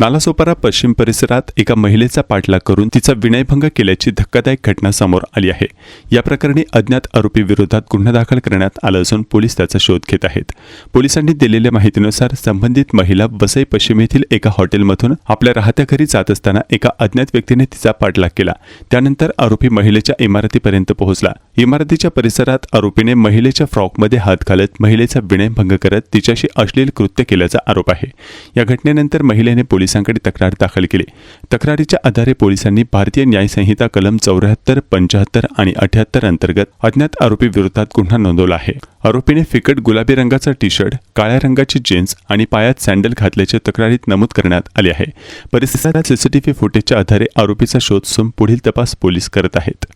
नालासोपारा पश्चिम परिसरात एका महिलेचा पाठलाग करून तिचा विनयभंग केल्याची धक्कादायक घटना समोर आली आहे। या प्रकरणी अज्ञात आरोपी विरोधात गुन्हा दाखल करण्यात आला असून पोलीस त्याचा शोध घेत आहेत। पोलिसांनी दिलेल्या माहितीनुसार संबंधित महिला वसई पश्चिम येथील एका हॉटेलमधून आपल्या राहत्या घरी जात असताना एका अज्ञात व्यक्तीने तिचा पाठलाग केला। त्यानंतर आरोपी महिलेच्या इमारतीपर्यंत पोहोचला। इमारतीच्या परिसरात आरोपीने महिलेच्या फ्रॉकमध्ये हात घालत महिलेचा विनयभंग करत तिच्याशी अश्लील कृत्य केल्याचा आरोप आहे। या घटनेनंतर महिलेने पोलिसांकडे तक्रार दाखल केली। तक्रारीच्या आधारे पोलिसांनी भारतीय न्याय संहिता कलम 74, 75 आणि 78 अंतर्गत अज्ञात आरोपी विरोधात गुन्हा नोंदवला आहे। आरोपीने फिकट गुलाबी रंगाचा टी-शर्ट, काळ्या रंगाची जीन्स आणि पायात सॅन्डल घातल्याचे तक्रारीत नमूद करण्यात आले आहे। परिसरात सीसीटीव्ही फुटेजच्या आधारे आरोपीचा शोध सुरू पुढील तपास पोलीस करत आहेत।